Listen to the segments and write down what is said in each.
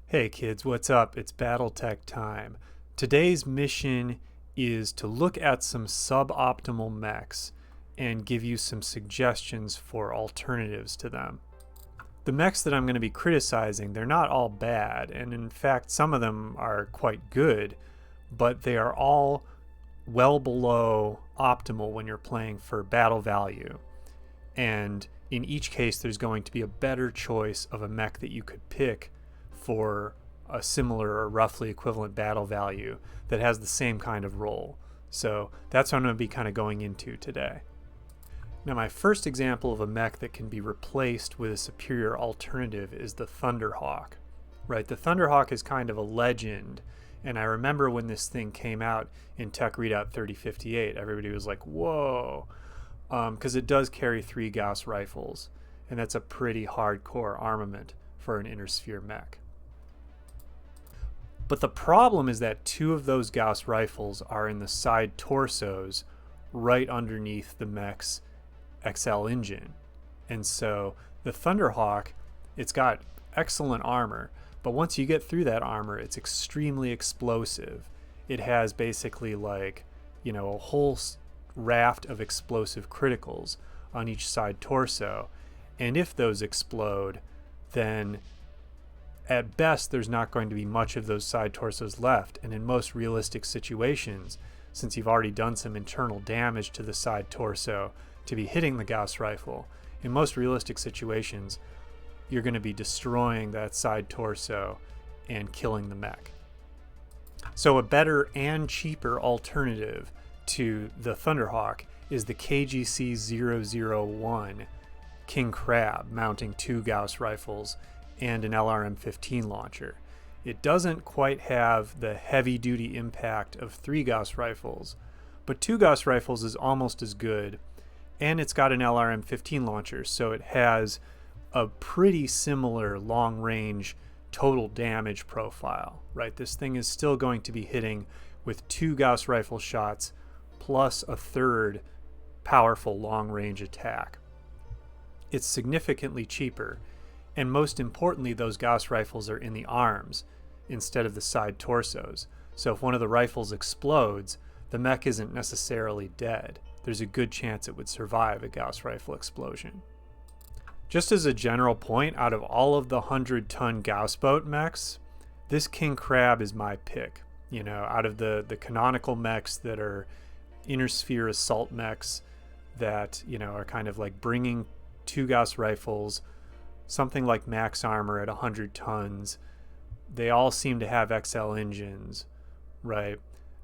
Hey kids, what's up? It's BattleTech time. Today's mission is to look at some suboptimal mechs and give you some suggestions for alternatives to them. The mechs that I'm going to be criticizing, they're not all bad, and in fact some of them are quite good, but they are all well below optimal when you're playing for battle value. And in each case there's going to be a better choice of a mech that you could pick for a similar or roughly equivalent battle value that has the same kind of role. So that's what I'm going to be kind of going into today. Now my first example of a mech that can be replaced with a superior alternative is the Thunderhawk. Right, the Thunderhawk is kind of a legend, and I remember when this thing came out in Tech Readout 3058, everybody was like, whoa, because it does carry 3 Gauss rifles, and that's a pretty hardcore armament for an inner sphere mech. But the problem is that 2 of those Gauss rifles are in the side torsos right underneath the mech's XL engine. And so the Thunderhawk, it's got excellent armor, but once you get through that armor, it's extremely explosive. It has basically like, a whole raft of explosive criticals on each side torso. And if those explode, then at best there's not going to be much of those side torsos left, and in most realistic situations, since you've already done some internal damage to the side torso to be hitting the Gauss rifle, in most realistic situations you're going to be destroying that side torso and killing the mech. So a better and cheaper alternative to the Thunderhawk is the KGC-001 King Crab, mounting 2 Gauss rifles and an LRM-15 launcher. It doesn't quite have the heavy-duty impact of 3 Gauss rifles, but 2 Gauss rifles is almost as good, and it's got an LRM-15 launcher, so it has a pretty similar long-range total damage profile, right? This thing is still going to be hitting with 2 Gauss rifle shots plus a 3rd powerful long-range attack. It's significantly cheaper, and most importantly, those Gauss rifles are in the arms instead of the side torsos. So if one of the rifles explodes, the mech isn't necessarily dead. There's a good chance it would survive a Gauss rifle explosion. Just as a general point, out of all of the 100-ton Gauss boat mechs, this King Crab is my pick. Out of the canonical mechs that are inner sphere assault mechs that, are kind of like bringing 2 Gauss rifles, something like max armor at 100 tons. They all seem to have XL engines, right?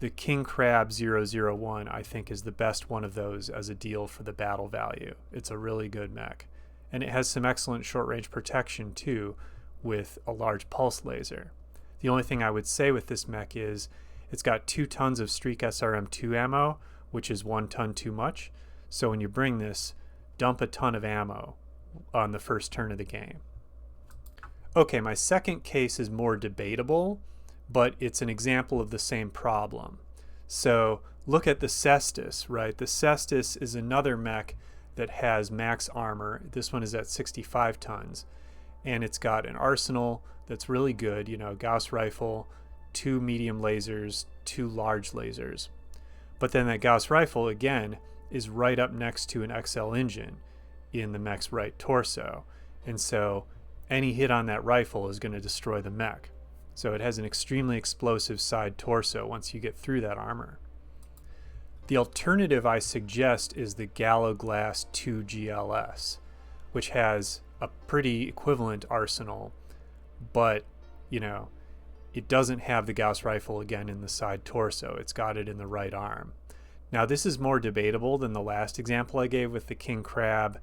The King Crab 001, I think, is the best one of those as a deal for the battle value. It's a really good mech. And it has some excellent short-range protection, too, with a large pulse laser. The only thing I would say with this mech is it's got 2 tons of Streak SRM-2 ammo, which is 1 ton too much. So when you bring this, dump a ton of ammo on the first turn of the game. Okay, my second case is more debatable, but it's an example of the same problem. So look at the CEStus, right? The CEStus is another mech that has max armor. This one is at 65 tons, and it's got an arsenal that's really good, Gauss rifle, 2 medium lasers, 2 large lasers. But then that Gauss rifle, again, is right up next to an XL engine in the mech's right torso, and so any hit on that rifle is going to destroy the mech. So it has an extremely explosive side torso once you get through that armor. The alternative I suggest is the Gallglass 2 GLS, which has a pretty equivalent arsenal, but it doesn't have the Gauss rifle again in the side torso. It's got it in the right arm. Now this is more debatable than the last example I gave with the King Crab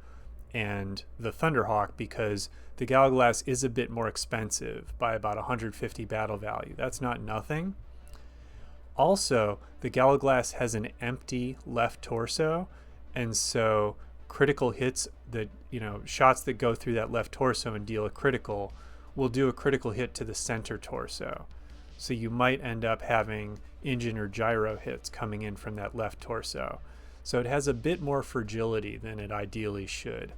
and the Thunderhawk, because the Gallglass is a bit more expensive by about 150 battle value. That's not nothing. Also, the Gallglass has an empty left torso, and so critical hits that, shots that go through that left torso and deal a critical will do a critical hit to the center torso. So you might end up having engine or gyro hits coming in from that left torso. So it has a bit more fragility than it ideally should.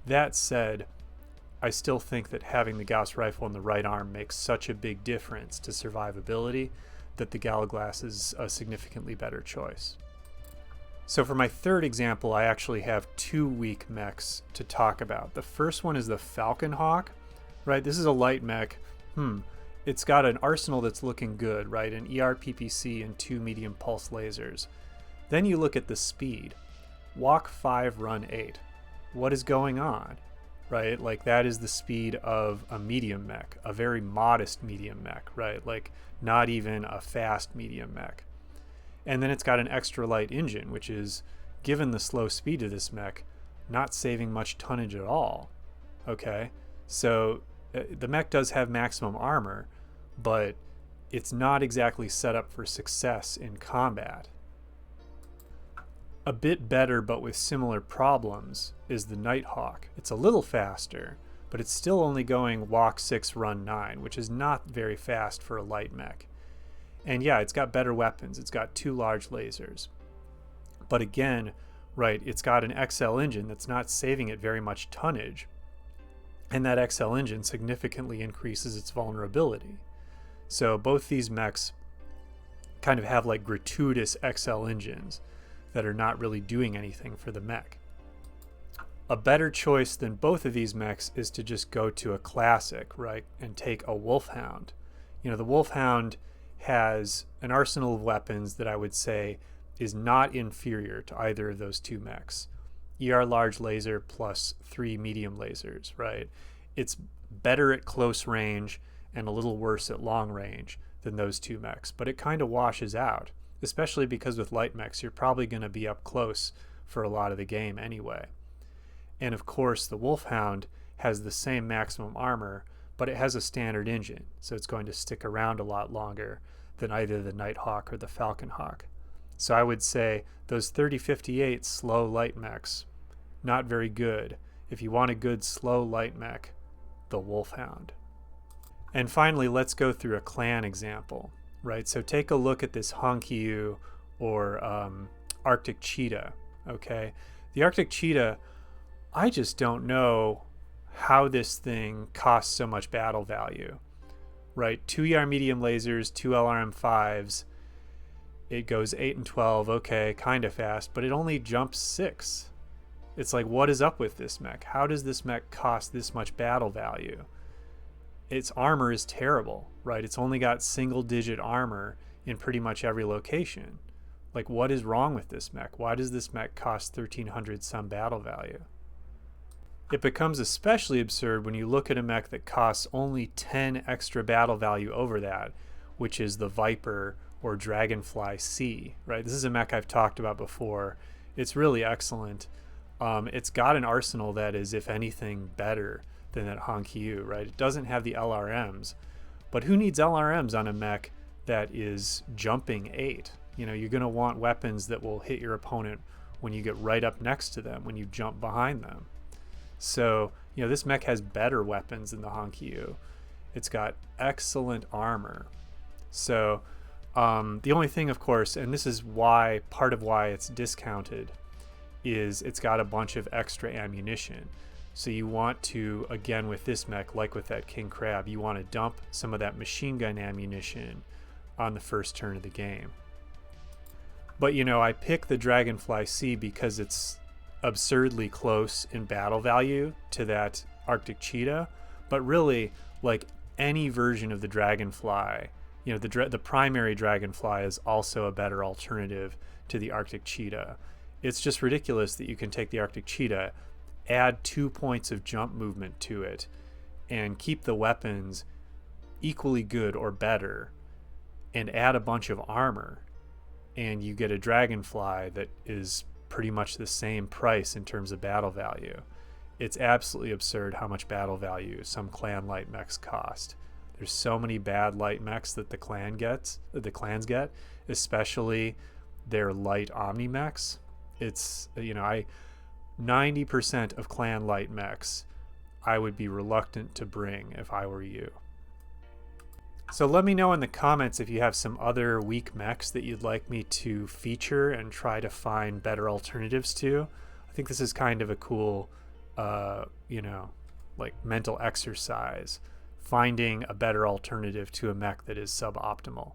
That said, I still think that having the Gauss rifle in the right arm makes such a big difference to survivability that the Gallglass is a significantly better choice. So for my third example, I actually have two weak mechs to talk about. The first one is the Falcon Hawk, right? This is a light mech. It's got an arsenal that's looking good, right? An ER-PPC and 2 medium pulse lasers. Then you look at the speed. Walk 5, run 8. What is going on, right? Like, that is the speed of a medium mech, a very modest medium mech, right? Like, not even a fast medium mech. And then it's got an extra light engine, which is, given the slow speed of this mech, not saving much tonnage at all. Okay, so the mech does have maximum armor, but it's not exactly set up for success in combat. A bit better, but with similar problems, is the Nighthawk. It's a little faster, but it's still only going walk 6, run 9, which is not very fast for a light mech. And yeah, it's got better weapons. It's got 2 large lasers. But again, right, it's got an XL engine that's not saving it very much tonnage. And that XL engine significantly increases its vulnerability. So both these mechs kind of have like gratuitous XL engines that are not really doing anything for the mech. A better choice than both of these mechs is to just go to a classic, right, and take a Wolfhound. You know, the Wolfhound has an arsenal of weapons that I would say is not inferior to either of those two mechs. ER large laser plus 3 medium lasers, right? It's better at close range and a little worse at long range than those two mechs, but it kind of washes out, especially because with light mechs, you're probably going to be up close for a lot of the game anyway. And of course, the Wolfhound has the same maximum armor, but it has a standard engine, so it's going to stick around a lot longer than either the Nighthawk or the Falcon Hawk. So I would say those 3058 slow light mechs, not very good. If you want a good slow light mech, the Wolfhound. And finally, let's go through a clan example, right? So take a look at this Hongqiu or Arctic Cheetah, okay? The Arctic Cheetah, I just don't know how this thing costs so much battle value, right? 2 ER medium lasers, 2 LRM5s. It goes 8 and 12, okay, kind of fast, but it only jumps 6. It's like, what is up with this mech? How does this mech cost this much battle value? Its armor is terrible, right? It's only got single-digit armor in pretty much every location. Like, what is wrong with this mech? Why does this mech cost 1,300 some battle value? It becomes especially absurd when you look at a mech that costs only 10 extra battle value over that, which is the Viper or Dragonfly C, right? This is a mech I've talked about before. It's really excellent. It's got an arsenal that is, if anything, better than that Hongqiu, right? It doesn't have the LRMs, but who needs LRMs on a mech that is jumping 8? You know, you're going to want weapons that will hit your opponent when you get right up next to them, when you jump behind them. So, you know, this mech has better weapons than the Hongqiu. It's got excellent armor. So, the only thing, of course, and this is why, part of why it's discounted, is it's got a bunch of extra ammunition. So you want to, again with this mech, like with that King Crab, you want to dump some of that machine gun ammunition on the first turn of the game. But you know, I pick the Dragonfly C because it's absurdly close in battle value to that Arctic Cheetah, but really, like any version of the Dragonfly, you know, the primary Dragonfly is also a better alternative to the Arctic Cheetah. It's just ridiculous that you can take the Arctic Cheetah, add 2 points of jump movement to it, and keep the weapons equally good or better, and add a bunch of armor, and you get a Dragonfly that is pretty much the same price in terms of battle value. It's absolutely absurd how much battle value some clan light mechs cost. There's so many bad light mechs that the clans get, especially their light omni mechs. It's, you know, 90% of clan light mechs I would be reluctant to bring if I were you. So let me know in the comments if you have some other weak mechs that you'd like me to feature and try to find better alternatives to. I think this is kind of a cool, you know, like mental exercise, finding a better alternative to a mech that is suboptimal.